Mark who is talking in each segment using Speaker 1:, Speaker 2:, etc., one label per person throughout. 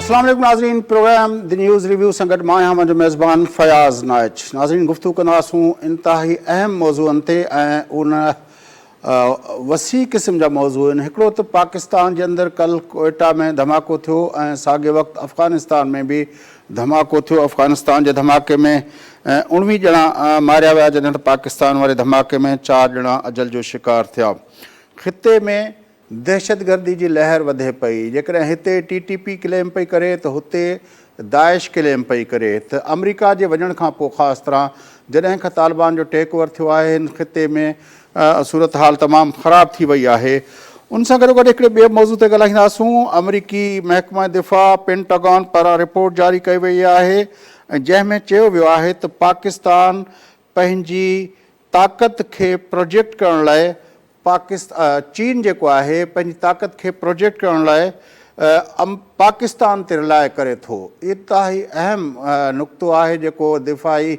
Speaker 1: अस्सलाम वालेकुम नाज़रीन, प्रोग्राम द न्यूज़ रिव्यू संगत मां आहियां मुंहिंजो मेज़बान फयाज़ नाइच। नाज़रीन, गुफ्तगू कंदासूं इंतहाई अहम मौज़ूअनि ते ऐं उन वसी क़िस्म जा मौज़ू आहिनि। हिकिड़ो त पाकिस्तान जे अंदरि कल कोयटा में धमाको थियो ऐं साॻे वक़्तु अफ़गानिस्तान में बि धमाको थियो। अफ़गानिस्तान जे धमाके में 19 ॼणा मारिया विया, जॾहिं त पाकिस्तान वारे धमाके में 4 ॼणा अजल जो शिकार थिया। ख़िते में दहशतगर्दी जी लहर वधे पई। जेकॾहिं हिते TTP क्लेम पई करे त हुते दाइश क्लेम पई करे। त अमरीका जे वञण खां पोइ ख़ासि तरह जॾहिं खां तालिबान जो टेक ओवर थियो आहे, हिन ख़िते में सूरत हाल तमामु ख़राब थी वई आहे। उन सां गॾोगॾु हिकिड़े ॿिए मौज़ू ते ॻाल्हाईंदासूं। अमरीकी महकमा दिफ़ा पेंटागन पारां रिपोर्ट जारी कई वई आहे ऐं जंहिंमें चयो वियो आहे त पाकिस्तान पंहिंजी ताक़त खे प्रोजेक्ट करण लाइ चीन जेको आहे पंहिंजी ताक़त खे प्रोजेक्ट करण लाइ पाकिस्तान ते रिलाए करे थो। इंतहाई अहम नुक़्तो आहे जेको दिफ़ाई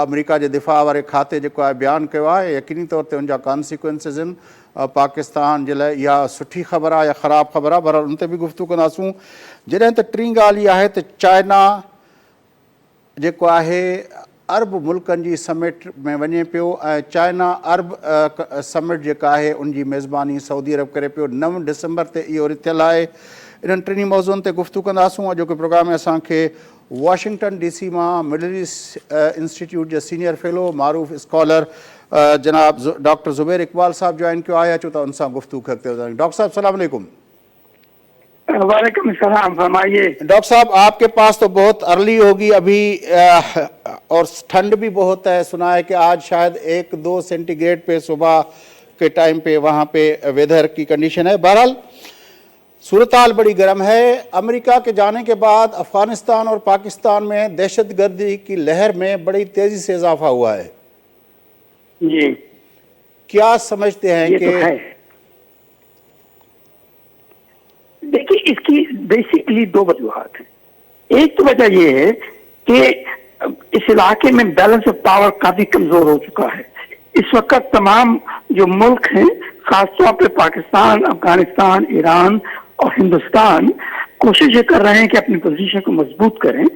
Speaker 1: अमरीका जे दिफ़ा वारे खाते जेको आहे बयानु कयो आहे। यकीनी तौर ते उनजा कॉन्सिक्वेंसिस आहिनि पाकिस्तान जे लाइ। इहा सुठी ख़बर आहे या ख़राबु ख़बर आहे, बहरहाल उन ते बि गुफ़्तगू कंदासूं। जॾहिं त टीं ॻाल्हि इहा आहे त चाइना जेको आहे अरब मुल्कनि जी समिट में वञे पियो ऐं चाइना अरब समिट जेका आहे उनजी मेज़बानी सऊदी अरब करे पियो। 9 डिसंबर ते इहो रिथियलु आहे। इन्हनि टिनी मौज़ूअनि ते गुफ़्तगू कंदासूं। अॼोके प्रोग्राम में असांखे वॉशिंगटन DC मां मिडल ईस्ट इंस्टीट्यूट जे सीनियर फेलो मारूफ़ स्कॉलर जनाब डॉक्टर ज़ुबैर इक़बाल साहब जॉइन कयो आहे। अचो त उन सां गुफ़्तगू करते हुए। डॉक्टर साहब सलाम अलैकुम।
Speaker 2: वालेकुम सलाम, फरमाइए।
Speaker 1: डॉक्टर साहब, आपके पास तो बहुत अर्ली होगी अभी और ठंड भी बहुत है। सुना है कि आज शायद 1-2 सेंटीग्रेड पे सुबह के टाइम पे वहाँ पे वेदर की कंडीशन है। बहरहाल सूरत हाल बड़ी गर्म है। अमेरिका के जाने के बाद अफ़गानिस्तान और पाकिस्तान में दहशतगर्दी की लहर में बड़ी तेज़ी से इजाफा हुआ है।
Speaker 2: जी,
Speaker 1: क्या समझते हैं कि
Speaker 2: देखिए, इसकी बेसिकली 2 वजूहात हैं। एक तो वजह ये है कि इस इलाके में बैलेंस ऑफ पावर काफी कमजोर हो चुका है। इस वक्त तमाम जो मुल्क हैं, खासतौर पे पाकिस्तान, अफगानिस्तान, ईरान और हिंदुस्तान, कोशिश ये कर रहे हैं कि अपनी पोजीशन को मजबूत करें।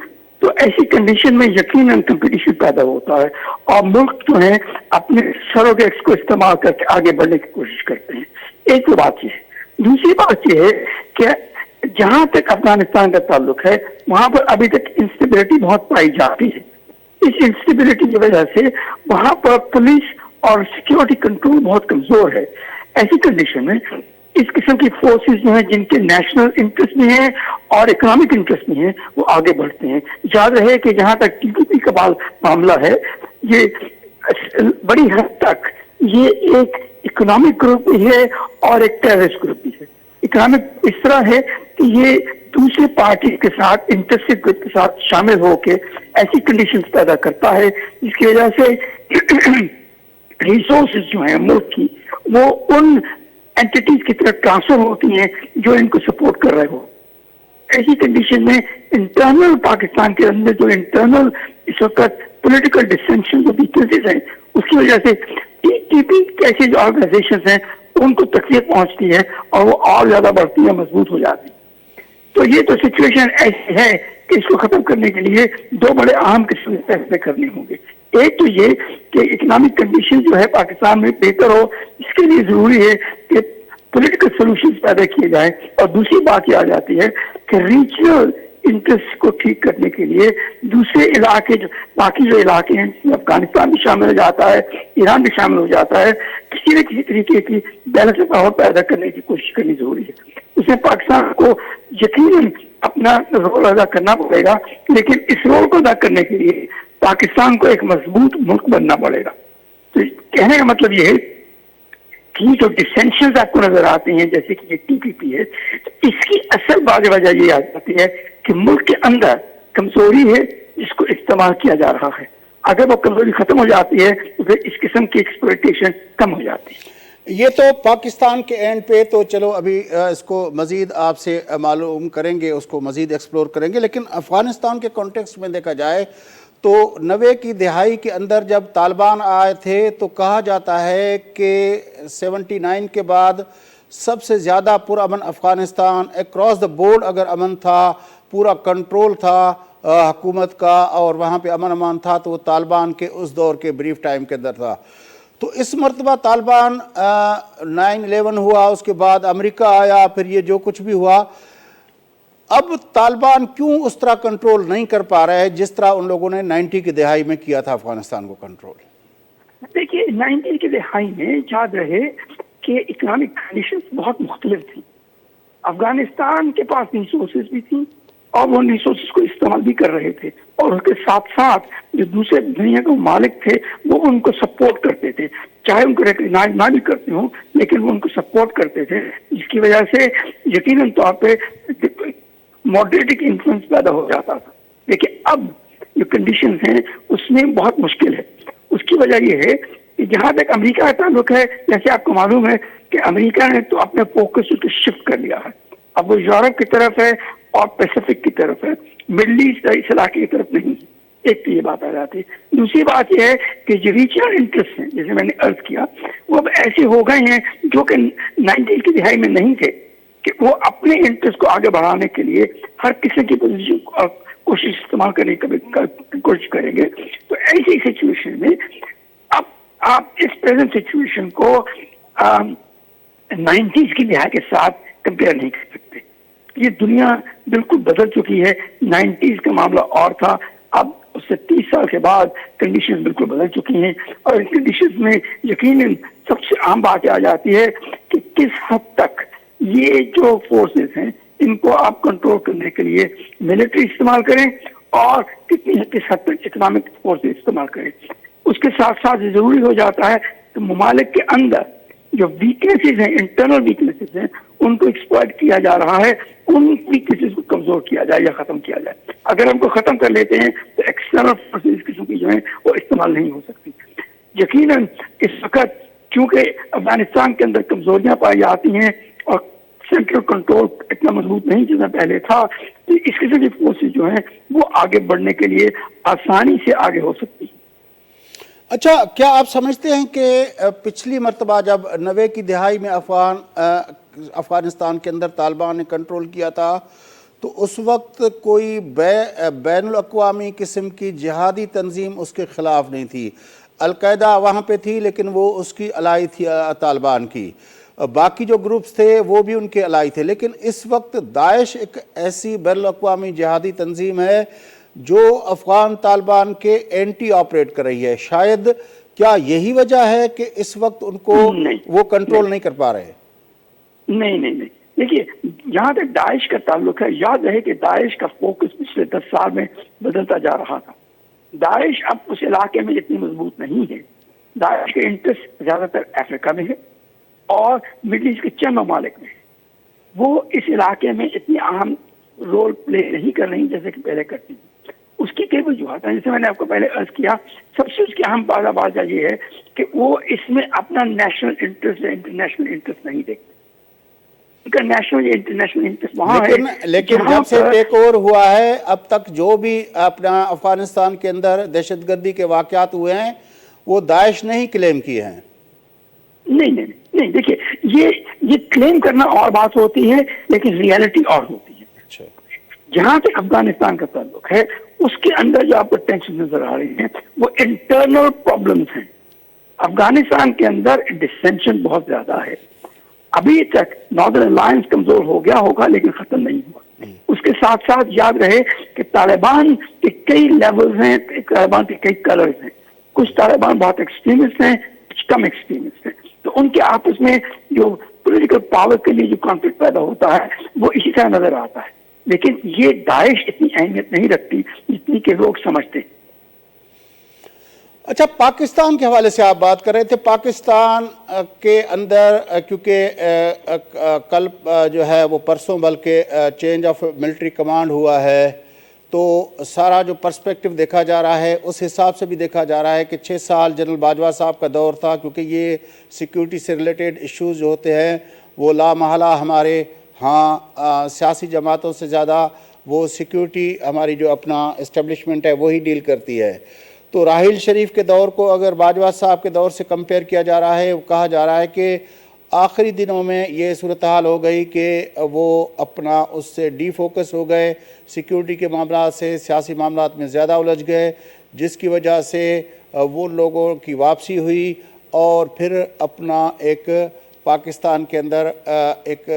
Speaker 2: तो ऐसी कंडीशन में यकीनन कंपटीशन पैदा होता है और मुल्क जो है अपने सरोगेट्स को इस्तेमाल करके आगे बढ़ने की कोशिश करते हैं। एक तो बात ये है। दूसरी बात यह है कि जहां तक अफगानिस्तान का ताल्लुक है, वहां पर अभी तक इंस्टेबिलिटी बहुत पाई जाती है। इस इंस्टेबिलिटी की वजह से वहां पर पुलिस और सिक्योरिटी कंट्रोल बहुत कमजोर है। ऐसी कंडीशन में इस किस्म की फोर्सेस जो हैं, जिनके नेशनल इंटरेस्ट भी हैं और इकोनॉमिक इंटरेस्ट भी हैं, वो आगे बढ़ते हैं। याद रहे कि जहां तक TTP का मामला है, ये बड़ी हद तक ये एक इकोनॉमिक ग्रुप भी है और एक टेररिस्ट ग्रुप भी है। इकोनॉमिक इस तरह है कि ये दूसरे पार्टी के साथ, इंटरेस्टेड ग्रुप के साथ शामिल होकर ऐसी कंडीशंस पैदा करता है जिसकी वजह से रिसोर्सेज जो हैं मुल्क की, वो उन एंटिटीज की तरफ ट्रांसफर होती हैं जो इनको सपोर्ट कर रहे हो। ऐसी कंडीशन में इंटरनल पाकिस्तान के अंदर जो इंटरनल इस वक्त पॉलिटिकल डिसेंशन, जो वीकनेसेस हैं, उसकी वजह से TTP कैसे जो ऑर्गेनाइजेशन हैं उनको तकलीफ पहुंचती है और वो और ज्यादा बढ़ती है, मजबूत हो जाती है। तो ये तो सिचुएशन ऐसी है कि इसको खत्म करने के लिए 2 बड़े अहम किस्म के फैसले करने होंगे। एक तो ये कि इकोनॉमिक कंडीशन जो है पाकिस्तान में बेहतर हो, इसके लिए जरूरी है कि पॉलिटिकल सॉल्यूशंस पैदा किए जाए। और दूसरी बात ये आ जाती है कि रीजनल इंटरेस्ट को ठीक करने के लिए दूसरे इलाके, जो बाकी जो इलाके हैं, अफगानिस्तान भी शामिल हो जाता है, ईरान भी शामिल हो जाता है, किसी न किसी तरीके की बैलेंस ऑफ पावर पैदा करने की कोशिश करनी जरूरी है। उसमें पाकिस्तान को यकीनन अपना रोल अदा करना पड़ेगा, लेकिन इस रोल को अदा करने के लिए पाकिस्तान को एक मजबूत मुल्क बनना पड़ेगा। तो कहने का मतलब ये है कि जो डिसेंशंस आपको नजर आते हैं, जैसे कि ये TTP है, तो इसकी असल वजह ये आ जाती है कि मुल्क के अंदर कमजोरी है जिसको इस्तेमाल किया जा रहा है। अगर वो कमजोरी खत्म हो जाती है तो फिर इस किस्म की एक्सप्लॉयटेशन कम हो जाती है।
Speaker 1: ये तो पाकिस्तान के एंड पे तो चलो अभी इसको मज़ीद आपसे मालूम करेंगे, उसको मज़ीद एक्सप्लोर करेंगे। लेकिन अफ़गानिस्तान के कॉन्टेक्स्ट में देखा जाए तो 90 की दहाई के अंदर जब तालिबान आए थे तो कहा जाता है कि 79 के बाद सबसे ज़्यादा पुरअमन अफ़गानिस्तान, अक्रॉस द बोर्ड अगर अमन था پورا کنٹرول تھا حکومت کا اور وہاں پہ امن امان تھا تو وہ طالبان کے اس دور کے بریف ٹائم کے اندر تھا. تو اس مرتبہ طالبان 9/11 ہوا, اس کے بعد امریکہ آیا, پھر یہ جو کچھ بھی ہوا, اب طالبان کیوں اس طرح کنٹرول نہیں کر پا رہے جس طرح ان لوگوں نے 90 کی دہائی میں کیا تھا افغانستان کو کنٹرول؟
Speaker 2: دیکھیے 90 کی دہائی میں یاد رہے کہ اکنامک کنڈیشنز بہت مختلف تھیں. افغانستان کے پاس ریسورسز بھی تھیں اور وہ ریسورسز کو استعمال بھی کر رہے تھے, اور اس کے ساتھ ساتھ جو دوسرے دنیا کے مالک تھے وہ ان کو سپورٹ کرتے تھے, چاہے ان کو ریکگنائز نہ بھی کرتے ہوں لیکن وہ ان کو سپورٹ کرتے تھے, جس کی وجہ سے یقیناً طور پہ ماڈریٹنگ انفلوئنس پیدا ہو جاتا تھا. لیکن اب جو کنڈیشنز ہیں اس میں بہت مشکل ہے. اس کی وجہ یہ ہے کہ جہاں تک امریکہ کا تعلق ہے, جیسے آپ کو معلوم ہے کہ امریکہ نے تو اپنے فوکس کو شفٹ کر لیا ہے, اب وہ یورپ کی طرف ہے اور پیسفک کی طرف ہے, مڈل ایسٹ اس علاقے کی طرف نہیں. ایک تو یہ بات آ جاتی ہے. دوسری بات یہ ہے کہ جو ریجنل انٹرسٹ ہیں, جیسے میں نے عرض کیا, وہ اب ایسے ہو گئے ہیں جو کہ 90 کی دہائی میں نہیں تھے, کہ وہ اپنے انٹرسٹ کو آگے بڑھانے کے لیے ہر قسم کی پوزیشن کوشش استعمال کرنے کی کوشش کریں گے. تو ایسی سچویشن میں اب آپ اس پریزنٹ سچویشن کو 90s کی دہائی کے ساتھ کمپیئر نہیں کر سکتے. یہ دنیا بالکل بدل چکی ہے. 90s کا معاملہ اور تھا, اب اس سے 30 سال کے بعد کنڈیشنز بالکل بدل چکی ہیں, اور ان کنڈیشنز میں یقیناً سب سے عام بات آ جاتی ہے کہ کس حد تک یہ جو فورسز ہیں ان کو آپ کنٹرول کرنے کے لیے ملٹری استعمال کریں اور کس حد تک اکنامک فورسز استعمال کریں. اس کے ساتھ ساتھ یہ ضروری ہو جاتا ہے کہ ممالک کے اندر جو ویکنیسز ہیں, انٹرنل ویکنیسز ہیں, ان کو ایکسپلائٹ کیا جا رہا ہے, ان ویکنیسز کو کمزور کیا جائے یا ختم کیا جائے. اگر ہم کو ختم کر لیتے ہیں تو ایکسٹرنل فورسز اس قسم کی جو ہیں وہ استعمال نہیں ہو سکتی. یقیناً اس وقت چونکہ افغانستان کے اندر کمزوریاں پائی جاتی ہیں اور سینٹرل کنٹرول اتنا مضبوط نہیں جتنا پہلے تھا, تو اس قسم کی فورسز جو ہیں وہ آگے بڑھنے کے لیے آسانی سے آگے ہو سکتی ہیں.
Speaker 1: اچھا, کیا آپ سمجھتے ہیں کہ پچھلی مرتبہ جب 90 کی دہائی میں افغانستان کے اندر طالبان نے کنٹرول کیا تھا تو اس وقت کوئی بین الاقوامی قسم کی جہادی تنظیم اس کے خلاف نہیں تھی؟ القاعدہ وہاں پہ تھی لیکن وہ اس کی الائی تھی طالبان کی, باقی جو گروپس تھے وہ بھی ان کے الائی تھے. لیکن اس وقت داعش ایک ایسی بین الاقوامی جہادی تنظیم ہے جو افغان طالبان کے اینٹی آپریٹ کر رہی ہے. شاید کیا یہی وجہ ہے کہ اس وقت ان کو وہ کنٹرول نہیں کر پا رہے؟
Speaker 2: نہیں. دیکھیے جہاں تک داعش کا تعلق ہے, یاد رہے کہ داعش کا فوکس پچھلے 10 سال میں بدلتا جا رہا تھا. داعش اب اس علاقے میں اتنی مضبوط نہیں ہے. داعش کا انٹرسٹ زیادہ تر افریقہ میں ہے اور مڈل ایسٹ کے چند ممالک میں ہے. وہ اس علاقے میں اتنی اہم رول پلے نہیں کر رہی جیسے کہ پہلے کرتی تھی. اس کی کئی وجوہات ہیں, جیسے میں نے آپ کو پہلے عرض کیا. سب سے اس کی اہم بات یہ ہے کہ وہ اس میں اپنا نیشنل انٹرسٹ یا انٹرنیشنل انٹرسٹ نہیں دیکھتے. ان کا نیشنل یا انٹرنیشنل انٹرسٹ وہاں ہے.
Speaker 1: لیکن جب سے ٹیک اوور ہوا ہے اب تک جو بھی اپنا افغانستان کے اندر دہشت گردی کے واقعات ہوئے ہیں وہ داعش نے ہی کلیم کیے ہیں.
Speaker 2: نہیں دیکھیے یہ کلیم کرنا اور بات ہوتی ہے لیکن ریالٹی اور ہوتی ہے. جہاں تک افغانستان کا تعلق ہے اس کے اندر جو آپ کو ٹینشن نظر آ رہی ہیں وہ انٹرنل پرابلمز ہیں. افغانستان کے اندر ڈسینشن بہت زیادہ ہے. ابھی تک ناردرن الائنس کمزور ہو گیا ہوگا لیکن ختم نہیں ہوا. اس کے ساتھ ساتھ یاد رہے کہ طالبان کے کئی لیولز ہیں, طالبان کے کئی کلرز ہیں. کچھ طالبان بہت ایکسٹریمسٹ ہیں, کچھ کم ایکسٹریمسٹ ہیں. تو ان کے آپس میں جو پولیٹیکل پاور کے لیے جو کانفلکٹ پیدا ہوتا ہے وہ اسی طرح نظر آتا ہے. لیکن یہ داعش اتنی اہمیت نہیں رکھتی جتنی کہ لوگ سمجھتے ہیں.
Speaker 1: اچھا, پاکستان کے حوالے سے آپ بات کر رہے تھے. پاکستان کے اندر کیونکہ کل جو ہے وہ پرسوں بلکہ چینج آف ملٹری کمانڈ ہوا ہے تو سارا جو پرسپیکٹو دیکھا جا رہا ہے اس حساب سے بھی دیکھا جا رہا ہے کہ 6 سال جنرل باجوہ صاحب کا دور تھا, کیونکہ یہ سیکیورٹی سے ریلیٹڈ ایشوز جو ہوتے ہیں وہ لامحالہ ہمارے سیاسی جماعتوں سے زیادہ وہ سیکیورٹی ہماری جو اپنا اسٹیبلشمنٹ ہے وہی ڈیل کرتی ہے. تو راحیل شریف کے دور کو اگر باجوہ صاحب کے دور سے کمپیئر کیا جا رہا ہے, وہ کہا جا رہا ہے کہ آخری دنوں میں یہ صورتحال ہو گئی کہ وہ اپنا اس سے ڈی فوکس ہو گئے، سیکیورٹی کے معاملات سے سیاسی معاملات میں زیادہ الجھ گئے، جس کی وجہ سے وہ لوگوں کی واپسی ہوئی اور پھر اپنا ایک پاکستان کے اندر ایک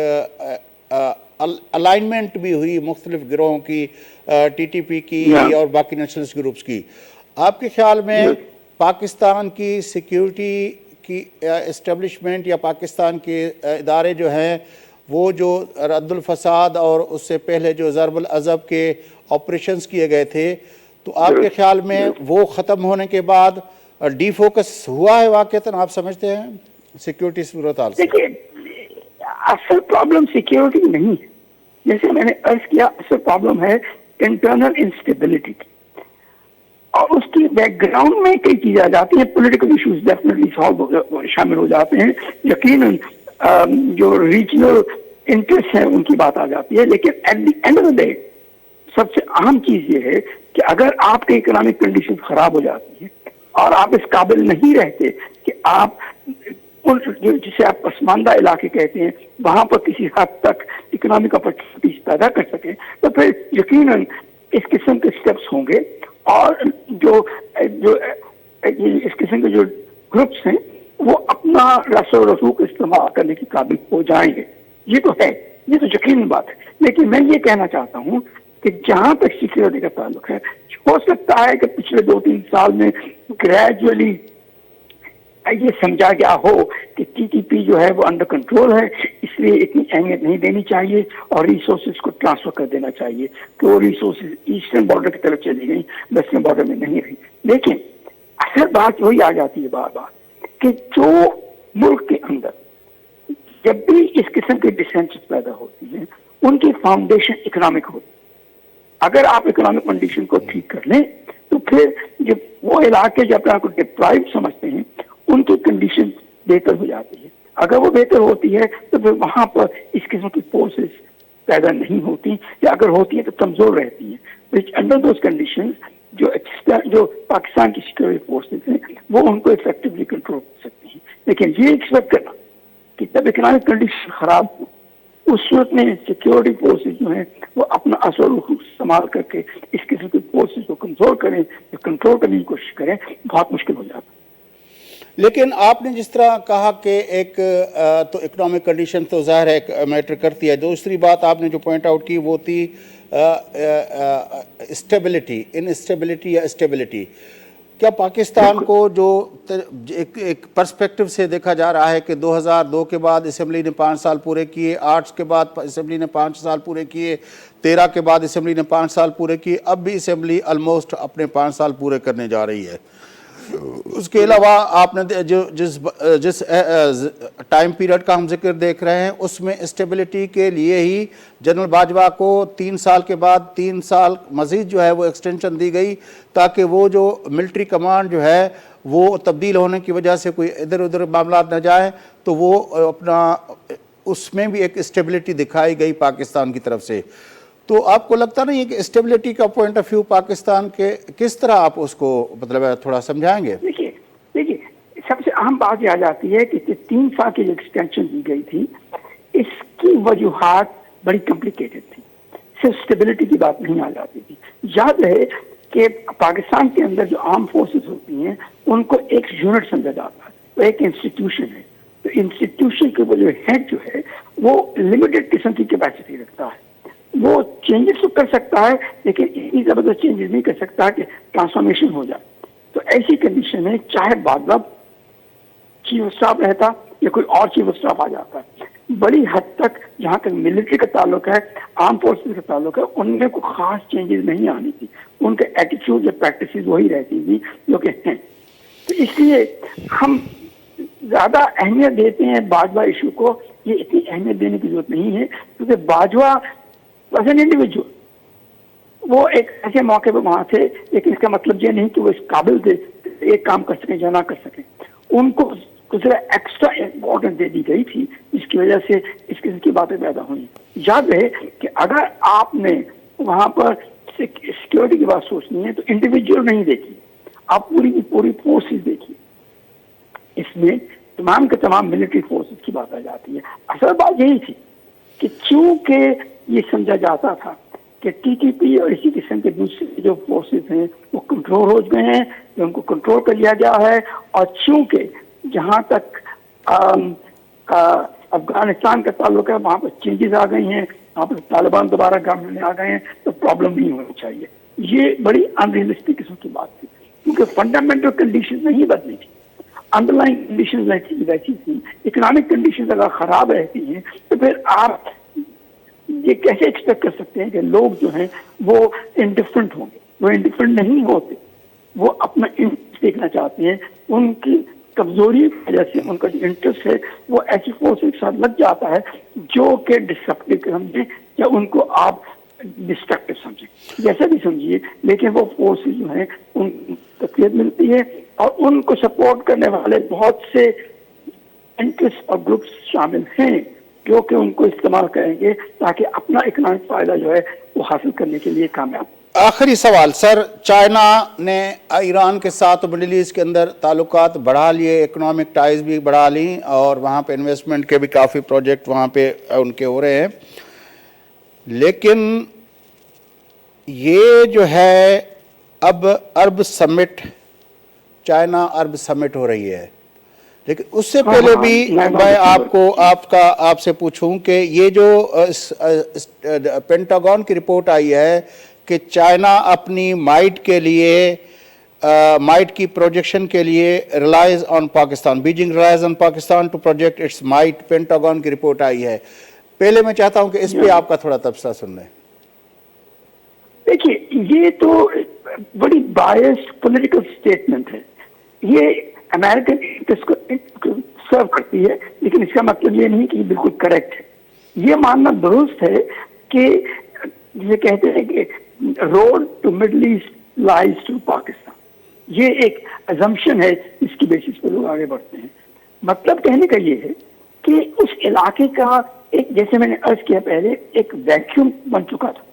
Speaker 1: الائنمنٹ بھی ہوئی مختلف گروہوں کی، ٹی ٹی پی کی اور باقی نیشنلسٹ گروپس کی۔ آپ کے خیال میں پاکستان کی سیکیورٹی کی اسٹیبلشمنٹ یا پاکستان کے ادارے جو ہیں وہ جو رد الفساد اور اس سے پہلے جو ضرب العضب کے آپریشنز کیے گئے تھے، تو آپ کے خیال میں وہ ختم ہونے کے بعد ڈی فوکس ہوا ہے واقعتاً، آپ سمجھتے ہیں سیکیورٹی صورتحال سے؟
Speaker 2: دیکھیے اصل پرابلم سیکیورٹی نہیں ہے، جیسے میں نے عرض کیا اصل پرابلم ہے انٹرنل انسٹیبلٹی کی، اور اس کی بیک گراؤنڈ میں کئی چیزیں آ جاتی ہیں، پولیٹیکل ایشوز ڈیفینیٹلی شامل ہو جاتے ہیں، یقیناً جو ریجنل انٹرسٹ ہیں ان کی بات آ جاتی ہے، لیکن at the end of the day سب سے اہم چیز یہ ہے کہ اگر آپ کی اکنامک کنڈیشن خراب ہو جاتی ہے اور آپ اس قابل نہیں رہتے کہ آپ جسے آپ پسماندہ علاقے کہتے ہیں وہاں پر کسی حد تک اکنامک اپرچونیٹیز پیدا کر سکیں، تو پھر یقیناً اس قسم کے سٹیپس ہوں گے، اور جو اس قسم کے جو گروپس ہیں وہ اپنا رسو و رسوخ استعمال کرنے کے قابل ہو جائیں گے۔ یہ تو ہے، یہ تو یقینی بات ہے، لیکن میں یہ کہنا چاہتا ہوں کہ جہاں تک سیکیورٹی کا تعلق ہے، ہو سکتا ہے کہ پچھلے 2-3 سال میں گریجولی یہ سمجھا گیا ہو کہ ٹی ٹی پی جو ہے وہ انڈر کنٹرول ہے، اس لیے اتنی اہمیت نہیں دینی چاہیے اور ریسورسز کو ٹرانسفر کر دینا چاہیے، کہ وہ ریسورسز ایسٹرن بارڈر کی طرف چلی گئیں، ویسٹرن بارڈر میں نہیں رہی۔ لیکن اصل بات وہی آ جاتی ہے بار بار کہ جو ملک کے اندر جب بھی اس قسم کے ڈسینشن پیدا ہوتی ہیں ان کی فاؤنڈیشن اکنامک ہوتی ہے۔ اگر آپ اکنامک کنڈیشن کو ٹھیک کر لیں تو پھر جب وہ علاقے جو اپنے آپ کو ڈپرائیو سمجھتے ہیں ان کی کنڈیشن بہتر ہو جاتی ہے۔ اگر وہ بہتر ہوتی ہے تو پھر وہاں پر اس قسم کی فورسز پیدا نہیں ہوتی، یا اگر ہوتی ہیں تو کمزور رہتی ہیں، which under those conditions جو پاکستان کی سیکورٹی فورسز ہیں وہ ان کو افیکٹولی کنٹرول کر سکتی ہیں۔ لیکن یہ ایکسپیکٹ کرنا کہ جب اکنامک کنڈیشن خراب ہو اس صورت میں سیکورٹی فورسز جو ہیں وہ اپنا اثر و رسوخ استعمال کر کے اس قسم کی فورسز کو کنٹرول کریں یا کنٹرول کرنے کی کوشش کریں، بہت مشکل ہو جاتا ہے۔
Speaker 1: لیکن آپ نے جس طرح کہا کہ ایک تو اکنامک کنڈیشن تو ظاہر ہے میٹر کرتی ہے، دوسری بات آپ نے جو پوائنٹ آؤٹ کی وہ تھی اسٹیبلٹی، انسٹیبلٹی یا اسٹیبلٹی۔ کیا پاکستان کو جو ایک پرسپیکٹو سے دیکھا جا رہا ہے کہ 2002 کے بعد اسمبلی نے 5 سال پورے کیے، 8 کے بعد اسمبلی نے 5 سال پورے کیے، 13 کے بعد اسمبلی نے 5 سال پورے کیے، اب بھی اسمبلی آلموسٹ اپنے 5 سال پورے کرنے جا رہی ہے۔ اس کے علاوہ آپ نے جس ٹائم پیریڈ کا ہم ذکر دیکھ رہے ہیں اس میں اسٹیبلٹی کے لیے ہی جنرل باجوہ کو 3 سال کے بعد 3 سال مزید جو ہے وہ ایکسٹینشن دی گئی، تاکہ وہ جو ملٹری کمانڈ جو ہے وہ تبدیل ہونے کی وجہ سے کوئی ادھر ادھر معاملات نہ جائیں، تو وہ اپنا اس میں بھی ایک اسٹیبلٹی دکھائی گئی پاکستان کی طرف سے۔ تو آپ کو لگتا نہیں ہے کہ اسٹیبلٹی کا پوائنٹ آف ویو پاکستان کے کس طرح آپ اس کو مطلب تھوڑا سمجھائیں گے؟
Speaker 2: دیکھیے سب سے اہم بات یہ آ جاتی ہے کہ 3 سال کی جو ایکسٹینشن دی گئی تھی اس کی وجوہات بڑی کمپلیکیٹڈ تھی، صرف اسٹیبلٹی کی بات نہیں آ جاتی تھی۔ یاد رہے کہ پاکستان کے اندر جو آرم فورسز ہوتی ہیں ان کو ایک یونٹ سمجھا جاتا ہے، وہ ایک انسٹیٹیوشن ہے، تو انسٹیٹیوشن کے وہ جو ہیڈ جو ہے وہ لمیٹڈ قسم کی کیپیسٹی رکھتا ہے، وہ چینجز تو کر سکتا ہے لیکن اتنی زبردست چینجز نہیں کر سکتا کہ ٹرانسفارمیشن ہو جائے۔ تو ایسی کنڈیشن میں چاہے باجوہ چیف آف اسٹاف رہتا یا کوئی اور چیف آف اسٹاف آ جاتا ہے، بڑی حد تک جہاں تک ملٹری کا تعلق ہے، آرم فورسز کا تعلق ہے، ان میں کوئی خاص چینجز نہیں آنی تھی، ان کے ایٹیٹیوڈ یا پریکٹسز وہی رہتی تھی جو کہ ہیں۔ تو اس لیے ہم زیادہ اہمیت دیتے ہیں باجوہ ایشو کو، یہ اتنی اہمیت دینے کی ضرورت نہیں ہے، کیونکہ باجوہ ایز این انڈیویجول وہ ایک ایسے موقع پہ وہاں تھے، لیکن اس کا مطلب یہ نہیں کہ وہ اس قابل تھے ایک کام کر سکیں یا نہ کر سکیں، ان کو ذرا ایکسٹرا امپورٹنس دے دی گئی تھی جس کی وجہ سے اس قسم کی باتیں پیدا ہوئی۔ یاد رہے کہ اگر آپ نے وہاں پر سیکورٹی کی بات سوچنی ہے تو انڈیویجول نہیں دیکھی، آپ پوری کی پوری فورسز دیکھیے۔ اس میں तमाम के तमाम मिलिट्री फोर्सेस की बात आ जाती है। असल बात यही थी कि चूंकि ये समझा जाता था कि टीटीपी और इसी किस्म के दूसरे जो फोर्सेस हैं वो कंट्रोल हो गए हैं, तो उनको कंट्रोल कर लिया गया है। और चूंकि जहाँ तक अफगानिस्तान का ताल्लुक है वहाँ पर चेंजेस आ गई हैं, वहाँ पर तालिबान दोबारा गवर्नमेंट में आ गए हैं, तो प्रॉब्लम नहीं होनी चाहिए। ये बड़ी अनरियलिस्टिक किस्म की बात थी, क्योंकि फंडामेंटल कंडीशन नहीं बदली थी, अंडरलाइंग कंडीशन वैसी थी। इकोनॉमिक कंडीशन अगर खराब रहती हैं तो फिर आप ये कैसे एक्सपेक्ट कर सकते हैं कि लोग जो हैं वो इंडिफरेंट होंगे? वो इंडिफरेंट नहीं होते, वो अपना इंटरेस्ट देखना चाहते हैं। उनकी कमजोरी की वजह से उनका जो इंटरेस्ट है वो ऐसी फोर्सेस के साथ लग जाता है जो कि डिस्ट्रक्टिव समझे या उनको आप डिस्ट्रक्टिव समझे, जैसा भी समझिए, लेकिन वो फोर्सेस जो हैं उन तकलीफ मिलती है और उनको सपोर्ट करने वाले बहुत से इंटरेस्ट और ग्रुप्स शामिल हैं जो कि उनको इस्तेमाल करेंगे ताकि अपना इकोनॉमिक फायदा जो है वो हासिल करने के लिए कामयाब।
Speaker 1: आखिरी सवाल सर, चाइना ने ईरान के साथ मिडिल ईस्ट के अंदर ताल्लुकात बढ़ा लिए, इकोनॉमिक टाइज भी बढ़ा ली और वहाँ पे इन्वेस्टमेंट के भी काफ़ी प्रोजेक्ट वहाँ पे उनके हो रहे हैं, लेकिन ये जो है अब अरब समिट, चाइना अरब समिट हो रही है, लेकिन उससे पहले भी मैं आपसे पूछूं कि ये जो पेंटागन की रिपोर्ट आई है कि चाइना अपनी माइट के लिए माइट की प्रोजेक्शन के लिए relies on Pakistan, Beijing relies on Pakistan to project its might, Pentagon की रिपोर्ट आई है। पहले मैं चाहता हूं कि इस पे आपका थोड़ा तबसरा सुन लें।
Speaker 2: देखिए, ये तो बड़ी बायस्ड पॉलिटिकल स्टेटमेंट है, ये अमेरिकन इंटरेस्ट को सर्व करती है, लेकिन इसका मतलब ये नहीं कि बिल्कुल करेक्ट है। ये मानना दुरुस्त है कि जिसे कहते हैं कि road to middle east lies to Pakistan, ये एक अजम्पशन है, इसकी बेसिस पर लोग आगे बढ़ते हैं। मतलब कहने का ये है कि उस इलाके का एक, जैसे मैंने अर्ज किया पहले, एक वैक्यूम बन चुका था,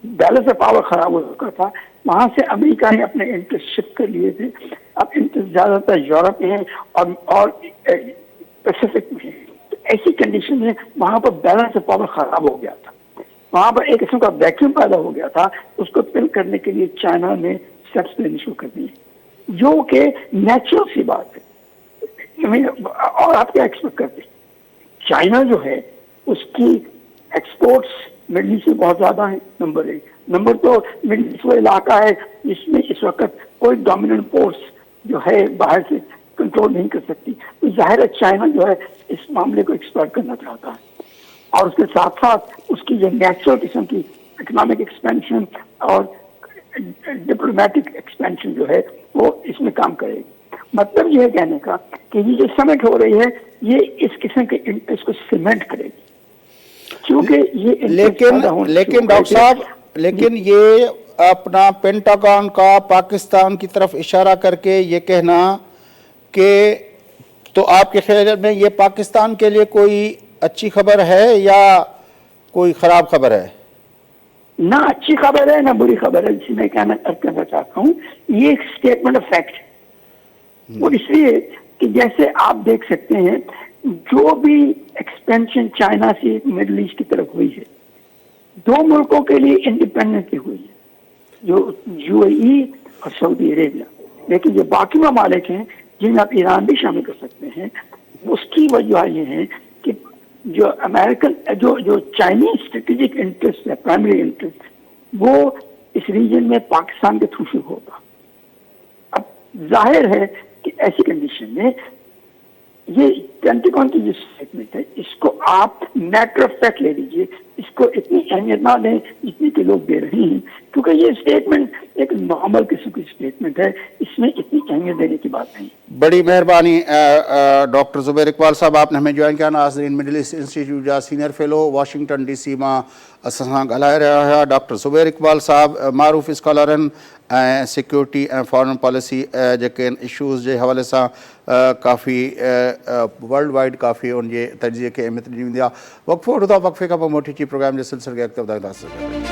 Speaker 2: बैलेंस ऑफ पावर खराब हो चुका था। वहां से अमेरिका ने अपने इंटरेस्ट शिफ्ट कर लिए थे, अब इंटरेस्ट ज्यादातर यूरोप में है और पैसिफिक में है। तो ऐसी कंडीशन में वहां पर बैलेंस ऑफ पावर खराब हो गया था, वहां पर एक किस्म का वैक्यूम पैदा हो गया था। उसको फिल करने के लिए चाइना ने स्टेप्स लेने शुरू कर दिए, जो कि नेचुरल सी बात है। और आप क्या एक्सपेक्ट करते हैं? चाइना जो है उसकी एक्सपोर्ट्स मिडिल ईस्ट से बहुत ज्यादा है, नंबर एक। नंबर दो, मिडिल ईस्ट वो इलाका है जिसमें इस वक्त कोई डोमिनेंट फोर्स जो है बाहर से कंट्रोल नहीं कर सकती। तो जाहिर है चाइना जो है इस मामले को एक्सप्लॉइट करना चाहता है, और उसके साथ साथ उसकी जो नेचुरल किस्म की इकोनॉमिक एक्सपेंशन और डिप्लोमेटिक एक्सपेंशन जो है वो इसमें काम करेगी। मतलब ये है कहने का कि ये जो समिट हो रही है ये इस किस्म के इंटरेस्ट को सीमेंट करेगी, क्योंकि ये
Speaker 1: लेकिन डॉक्टर साहब, लेकिन ये अपना पेंटागन का पाकिस्तान की तरफ इशारा करके ये कहना कि, तो आपके ख्याल में ये पाकिस्तान के लिए कोई अच्छी खबर है या कोई खराब खबर है?
Speaker 2: ना अच्छी खबर है ना बुरी खबर है, जिसे मैं कहना चाहता हूँ ये एक स्टेटमेंट ऑफ फैक्ट है। वो इसलिए कि जैसे आप देख सकते हैं जो भी एक्सपेंशन चाइना से मिडिल ईस्ट की तरफ हुई है, दो मुल्कों के लिए इंडिपेंडेंटली हुई है, जो यूएई और सऊदी अरेबिया। लेकिन जो बाकी ममालिक हैं जिनमें आप ईरान भी शामिल कर सकते हैं, उसकी वजह ये है कि जो अमेरिकन जो चाइनीज स्ट्रेटेजिक इंटरेस्ट है, प्राइमरी इंटरेस्ट, वो इस रीजन में पाकिस्तान के थ्रू शुरू होगा। अब जाहिर है कि ऐसी कंडीशन में ये पेंटागन की जो स्टेटमेंट है इसको आप मैटर ऑफ फैक्ट ले लीजिए, इसको इतनी अहमियत ना दें जितनी के लोग दे रहे हैं, क्योंकि ये स्टेटमेंट एक नॉर्मल किस्म की स्टेटमेंट है, इसमें इतनी अहमियत देने की बात नहीं।
Speaker 1: बड़ी मेहरबानी डॉक्टर ज़ुबैर इकबाल साहब, आपने हमें ज्वाइन किया। नाज़रीन, मिडिल ईस्ट इंस्टीट्यूट जा सीनियर फेलो वाशिंगटन DC मां असां ॻाल्हाए रहिया हुआ डॉक्टर ज़ुबैर इकबाल साहब, मारूफ़ स्कॉलर आहिनि ऐं सिक्योरिटी ऐं फॉरेन पॉलिसी जेके इशूज़ जे हवाले सां काफ़ी वर्ल्ड वाइड काफ़ी उन जे तजिए खे अहमियत ॾिनी वेंदी आहे। वक़्फ़ो वठूं था, वक़्फ़े खां पोइ मोटी प्रोग्राम जे सिलसिले खे अॻिते वधाईंदासीं।